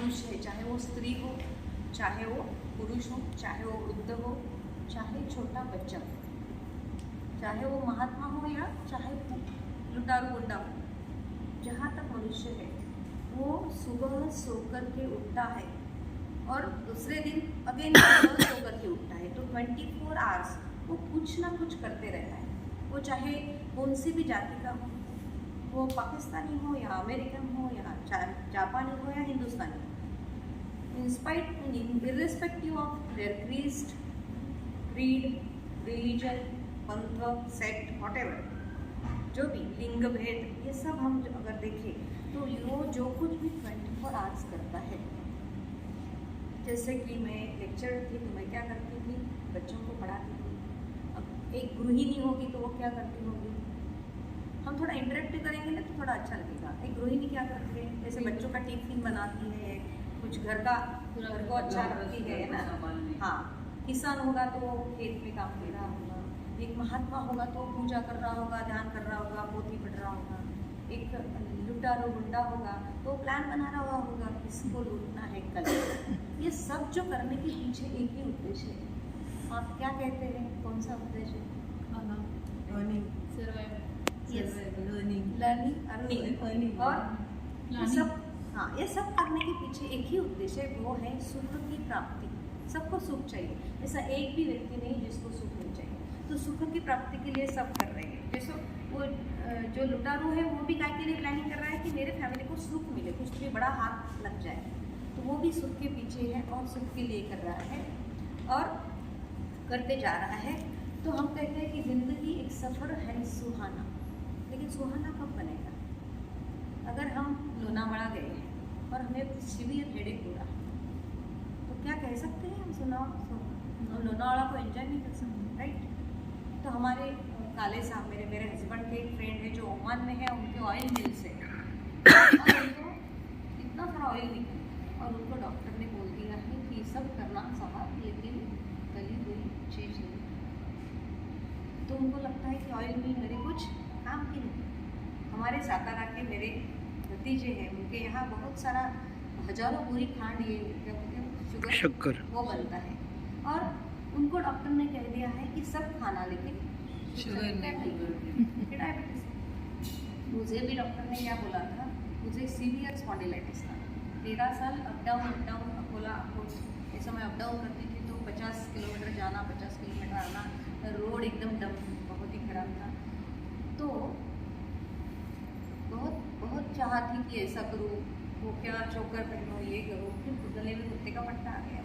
मनुष्य है, चाहे वो स्त्री हो, चाहे वो पुरुष हो, चाहे वो वृद्ध हो, चाहे छोटा बच्चा हो, चाहे वो महात्मा हो या चाहे लुटारू गुंडा हो, जहाँ तक मनुष्य है वो सुबह सो कर के उठता है और दूसरे दिन अगेन सुबह सो कर के उठता है। तो 24 आवर्स वो कुछ ना कुछ करते रहता है। वो चाहे कौन सी भी जाति का हो, वो पाकिस्तानी हो या अमेरिकन हो या जापानी हो या हिंदुस्तानी हो, irrespective of their creed, religion, पंथ, सेक्ट, whatever, जो भी लिंग भेद, ये सब हम अगर देखें तो वो जो कुछ भी 24 आवर्स करता है। जैसे कि मैं लेक्चरर थी तो मैं क्या करती थी, बच्चों को पढ़ाती थी। अब एक गृहिणी होगी तो वो क्या करती होगी, हम थोड़ा इंटरेक्टिव करेंगे ना तो थोड़ा अच्छा लगेगा। एक गृहिणी क्या करती है, जैसे बच्चों का टिफिन बनाती है, कुछ घर को अच्छा रखती है ना। हाँ, किसान होगा तो वो खेत में काम कर रहा होगा, एक महात्मा होगा तो पूजा कर रहा होगा, ध्यान कर रहा होगा, पोथी पढ़ रहा होगा, एक लुटारू गुंडा होगा तो प्लान बना रहा होगा किसको लूटना है कल। ये सब जो करने के पीछे एक ही उद्देश्य है। आप क्या कहते हैं, कौन सा उद्देश्य? Learning, earning. और सब, हाँ, ये सब करने के पीछे एक ही उद्देश्य है, वो है सुख की प्राप्ति। सबको सुख चाहिए, ऐसा एक भी व्यक्ति नहीं जिसको सुख नहीं चाहिए। तो सुख की प्राप्ति के लिए सब कर रहे हैं। जैसे वो जो लुटारू है वो भी काय के लिए प्लानिंग कर रहा है कि मेरे फैमिली को सुख मिले, कुछ भी बड़ा हाथ लग जाए, तो वो भी सुख के पीछे है और सुख के लिए कर रहा है और करते जा रहा है। तो हम कहते हैं कि ज़िंदगी एक सफ़र है सुहाना, लेकिन सुहाना कब बनेगा? अगर हम लोनावाड़ा गए हैं और हमें सीवियर हेडेक हो रहा, तो क्या कह सकते हैं हम लोनावाड़ा को एंजॉय नहीं कर सकते, राइट? तो हमारे काले साहब, मेरे हस्बैंड के एक फ्रेंड है जो ओमान में है, उनके ऑयल मिल से और उनको इतना सारा ऑयल निकला और उनको डॉक्टर ने बोल दिया है कि सब करना सवाल, लेकिन गली हुई चीज़ नहीं। तो उनको लगता है कि ऑयल मिल मेरे कुछ काम की नहीं। हमारे सातारा के मेरे भतीजे हैं, उनके यहाँ बहुत सारा हजारों पूरी खांड, ये क्या बोलते हैं, शक्कर, वो बनता है। और उनको डॉक्टर ने कह दिया है कि सब खाना, लेकिन शुगर नहीं, डायबिटीज। मुझे भी डॉक्टर ने क्या बोला था, मुझे सीवियर स्पॉन्डिलाइटिस था। 13 साल अप डाउन अकोला अकोट, ऐसा मैं अप डाउन करती थी तो 50 किलोमीटर जाना, 50 किलोमीटर आना, रोड एकदम डम, बहुत ही खराब था। तो बहुत चाह थी कि ऐसा करूँ, वो क्या चोकर पहनो, ये करो, फिर गले में कुत्ते का पट्टा आ गया,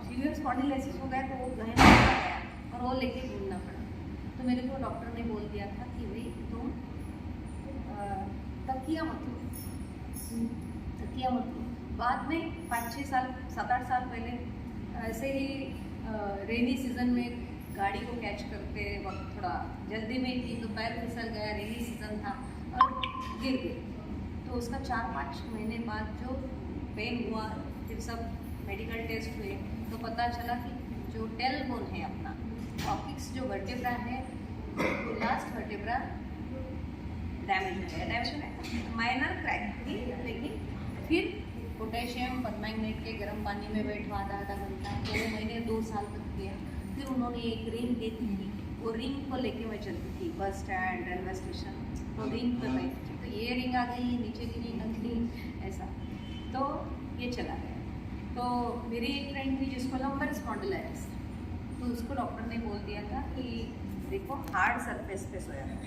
सीवियर स्पॉन्डिलाइटिस हो गया, तो वो गहना आ गया और वो लेके घूमना पड़ा। तो मेरे को डॉक्टर ने बोल दिया था कि भाई तुम तकिया मत लो। बाद में 5-6 साल, 7-8 साल पहले ऐसे ही रेनी सीजन में गाड़ी को कैच करते वक्त थोड़ा जल्दी में थी तो पैर फिसल गया, रेनी सीजन था और गिर गए। तो उसका 4-5 महीने बाद जो पेन हुआ, फिर सब मेडिकल टेस्ट हुए तो पता चला कि जो टेल बोन है अपना, ऑक्सिक्स जो वर्टेब्रा है, तो लास्ट वर्टेब्रा डैमेज है, माइनर क्रैक थी। लेकिन फिर पोटेशियम परमैंगनेट के गर्म पानी में बैठा आधा घंटा, 2 महीने 2 साल तक किया। फिर उन्होंने एक रिंग दी थी, वो रिंग को लेके मैं चलती थी बस स्टैंड, रेलवे स्टेशन, तो रिंग पर बैठती थी, तो ये रिंग आ गई, नीचे की रिंग अगली, ऐसा तो ये चला गया। तो मेरी एक फ्रेंड थी जिसको लंबर स्पॉन्डिलाइटिस, तो उसको डॉक्टर ने बोल दिया था कि देखो हार्ड सरफेस पे सोया है।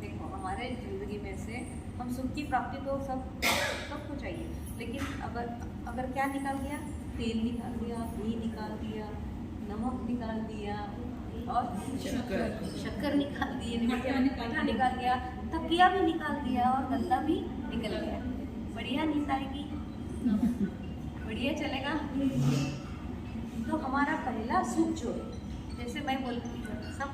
देखो हमारे ज़िंदगी में से हम सुख की प्राप्ति तो सबको चाहिए, लेकिन अगर क्या निकाल दिया, तेल निकाल दिया, घी निकाल दिया, नमक निकाल दिया और शक्कर निकाल दिए, मीठा निकाल दिया, तकिया भी निकाल दिया और गद्दा भी निकल गया, बढ़िया नींद आएगी, बढ़िया चलेगा। तो हमारा पहला सुख जो है, जैसे मैं बोलती हूँ सब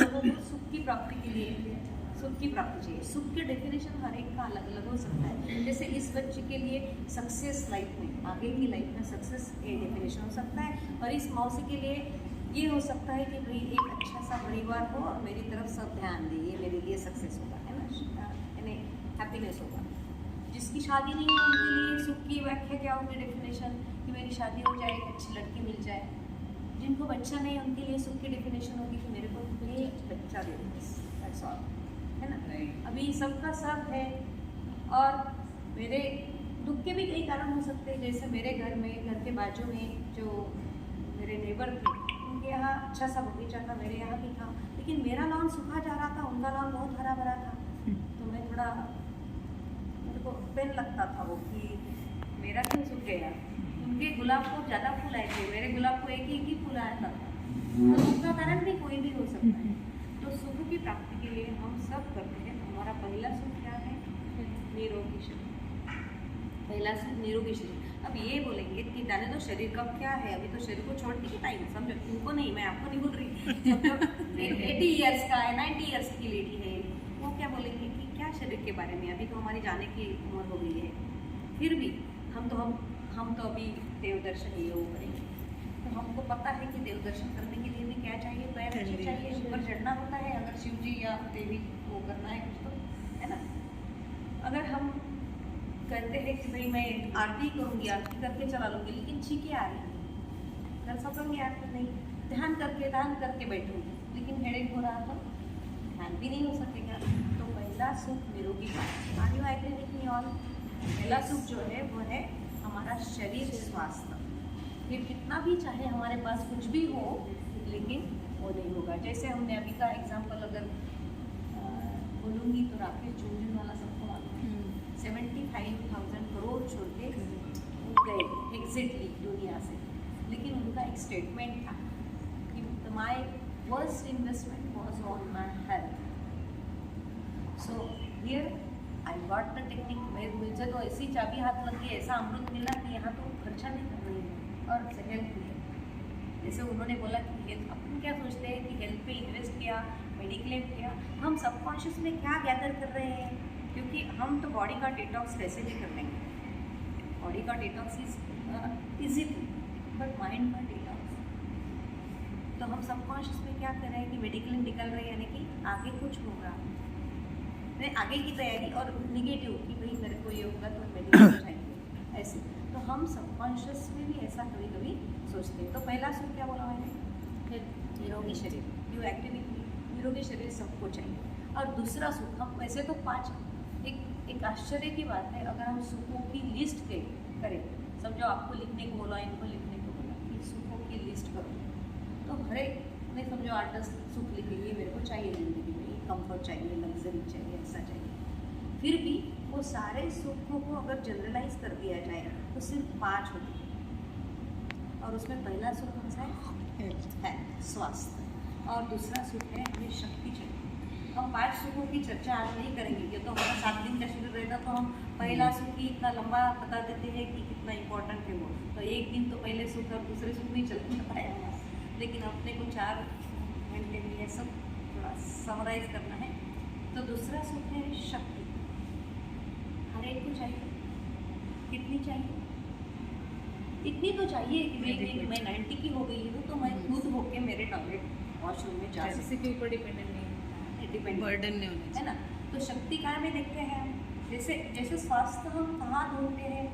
लोगों को सुख की प्राप्ति के लिए सुख की प्राप्ति चाहिए। सुख के डेफिनेशन हर एक का अलग अलग हो सकता है। जैसे इस बच्चे के लिए सक्सेस लाइफ में, आगे की लाइफ में सक्सेस एक डेफिनेशन हो सकता है, और इस मौसी के लिए ये हो सकता है कि भाई एक अच्छा सा परिवार हो और मेरी तरफ सब ध्यान दे, ये मेरे लिए सक्सेस होगा, है ना, यानी हैप्पीनेस होगा। जिसकी शादी नहीं हुई उनके लिए सुख की व्याख्या क्या होगी, डेफिनेशन कि मेरी शादी हो जाए, एक अच्छी लड़की मिल जाए। जिनको बच्चा नहीं उनके लिए सुख की डेफिनेशन होगी कि मेरे को एक बच्चा दे दो, दैट्स ऑल, है ना। अभी सबका सब है। और मेरे दुख के भी कई कारण हो सकते हैं, जैसे मेरे घर के बाजू में जो मेरे नेबर थे उनके यहाँ अच्छा सा बगीचा था, मेरे यहाँ भी था, लेकिन मेरा लॉन सूखा जा रहा था, उनका लॉन बहुत हरा भरा था। तो मैं थोड़ा, मेरे को पेन लगता था वो कि मेरा क्यों सूख गया। उनके गुलाब को ज़्यादा फूल आए थे, मेरे गुलाब को एक ही फूल आया था। तो उसका कारण भी कोई भी हो सकता है। तो सुख की प्राप्ति के लिए हम सब करते हैं। हमारा पहला सुख क्या है? निरोगी शरीर। पहला सुख निरोगी शरीर। अब ये बोलेंगे कि जाने तो शरीर का क्या है, अभी तो शरीर को छोड़ने की टाइम, समझो, उनको नहीं, मैं आपको नहीं बोल रही। 80 ईयर्स का है, 90 ईयर्स की लेडी है, वो क्या बोलेंगे कि क्या शरीर के बारे में, अभी तो हमारी जाने की उम्र हो गई है। फिर भी हम तो अभी देव दर्शन ये वो करेंगे। तो हमको पता है कि देव दर्शन करने के लिए भी क्या चाहिए, पैर अच्छे चाहिए, ऊपर चढ़ना होता है, अगर शिव जी या देवी वो करना है कुछ तो, है ना। अगर हम कहते हैं कि भाई मैं आरती करूँगी, आरती करके चला लूँगी, लेकिन छींके आ रही है, कर सकूँगी आरती नहीं, ध्यान करके बैठूँगी, लेकिन हेडेक हो रहा तो ध्यान भी नहीं हो सकेगा। तो पहला सुख निरोगी। Are you agree with me all? पहला सुख जो है वो है हमारा शरीर स्वास्थ्य। फिर कितना भी चाहे हमारे पास कुछ भी हो, लेकिन वो नहीं होगा। जैसे हमने अभी का एग्जांपल अगर बोलूँगी तो राकेश झुनझुन वाला सबको मालूम है, 75,000 करोड़ छोड़ के गए एग्जैक्टली दुनिया से, लेकिन उनका एक स्टेटमेंट था कि my first investment was on my health. So here I got the technique. मुझे तो ऐसी चाबी हाथ लग गई, ऐसा अमृत मिला कि यहाँ तो खर्चा नहीं कर रही है और हेल्थ भी है। जैसे उन्होंने बोला कि हेल्थ, अपन क्या सोचते हैं कि हेल्थ पे इन्वेस्ट किया, मेडिक्लेम किया, हम सबकॉन्शियस में क्या गैदर कर रहे हैं, क्योंकि हम तो बॉडी का डिटॉक्स कैसे भी कर लेंगे। बॉडी का detox is easy thing, but mind का डिटॉक्स, तो हम सबकॉन्शियस में क्या कर रहे हैं कि मेडिक्लेम निकल रहे हैं, यानी कि आगे कुछ होगा, नहीं आगे की तैयारी, और निगेटिव कि भाई मेरे को ये होगा तो मेडिक्लेम चाहिए, ऐसे। तो हम सबकॉन्शियस में भी ऐसा कभी कभी सोचते हैं। तो पहला सुख क्या बोला मैंने? निरोगी शरीर। यू एक्टिविटी, निरोगी शरीर सबको चाहिए। और दूसरा सुख, हम वैसे तो 5, एक आश्चर्य की बात है, अगर हम सुखों की लिस्ट करें, समझो आपको लिखने को बोला, इनको लिखने को बोला कि सुखों की लिस्ट करो, तो हर एक ने समझो 8-10 सुख लिखेंगे, मेरे को चाहिए ज़िंदगी में, कंफर्ट चाहिए, लग्जरी चाहिए, ऐसा चाहिए। फिर भी वो सारे सुखों को अगर जनरलाइज कर दिया जाए तो सिर्फ 5 होते हैं। और उसमें पहला सुख कौन सा है? स्वास्थ्य। और दूसरा सुख है हमें शक्ति चाहिए। हम 5 सुखों की चर्चा आज नहीं करेंगे, ये तो हमारा 7 दिन का शिविर रहता, तो हम पहला सुख ही इतना लंबा बता देते हैं कि कितना इम्पोर्टेंट है वो, तो एक दिन तो पहले सुख और दूसरे सुख नहीं चल पाया, लेकिन अपने को 4 घंटे में ये सब थोड़ा समराइज करना है। तो दूसरा सुख है शक्ति। हर एक को चाहिए, कितनी चाहिए? इतनी तो चाहिए कि मैं 90 की हो गई हूँ तो मैं खुद होके मेरे टॉयलेट वॉशरूम में जा किसी के ऊपर डिपेंडेंट नहीं, डिपेंड बर्डन नहीं होना है ना। तो शक्ति कहाँ में देखते हैं हम? जैसे स्वास्थ्य हम कहाँ ढूंढते हैं?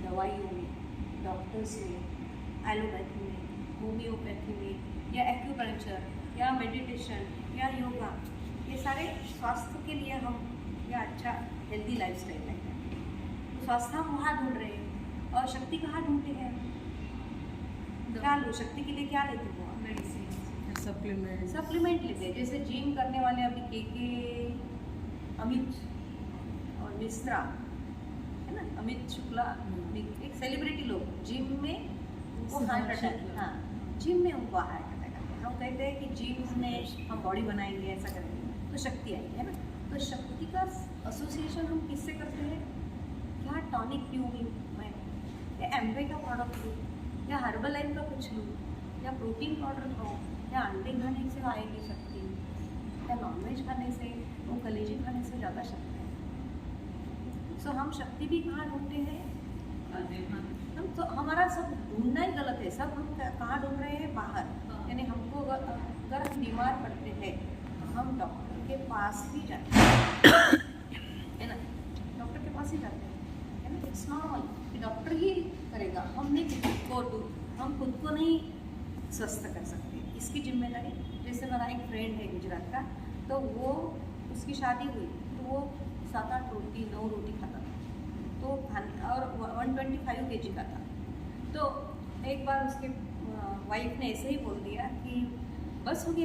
दवाइयों में, डॉक्टर्स में, एलोपैथी में, होम्योपैथी में, या एक्यूपंक्चर, या मेडिटेशन, या योगा, ये सारे स्वास्थ्य के लिए हम, या अच्छा हेल्दी लाइफस्टाइल है, तो स्वास्थ्य हम वहाँ ढूंढ रहे हैं। और शक्ति कहाँ ढूंढते हैं? क्या लो, शक्ति के लिए क्या लेते हो? मेडिसिन, सप्लीमेंट लेते हैं। जैसे जिम करने वाले अभी के अमित और मिश्रा, है ना, अमित शुक्ला, एक सेलिब्रिटी लोग, जिम में उनको हार्ट अटैक, हाँ जिम में उनको हार्ट अटैक आता है। हम कहते हैं कि जिम में हम बॉडी बनाएंगे, ऐसा करेंगे तो शक्ति आएगी, है ना। तो शक्ति का एसोसिएशन हम किससे करते हैं? क्या टॉनिक पीऊँ मैं, या एम्वे का प्रोडक्ट लूँ, या हर्बल लाइफ का कुछ लूँ, या प्रोटीन पाउडर खाओ, या अंडे खाने से आएगी शक्ति, या नॉनवेज खाने से, वो कलेजी खाने से ज़्यादा शक्ति है। सो हम शक्ति भी कहाँ ढूंढते हैं? हम तो हमारा सब ढूंढना ही गलत है। सब हम कहाँ ढूंढ रहे हैं? बाहर। यानी हमको अगर हम बीमार पड़ते हैं तो हम डॉक्टर के पास ही जाते हैं, है ना, डॉक्टर के पास ही जाते हैं। है ना, इट्स नॉर्मल, डॉक्टर ही करेगा, हम खुद को नहीं स्वस्थ कर सकते, इसकी जिम्मेदारी। जैसे मेरा एक फ्रेंड है गुजरात का, तो वो उसकी शादी हुई तो वो 7-8 रोटी 9 रोटी खाता था, तो और 125 kg का था। तो एक बार उसके वाइफ ने ऐसे ही बोल दिया कि बस हो गया।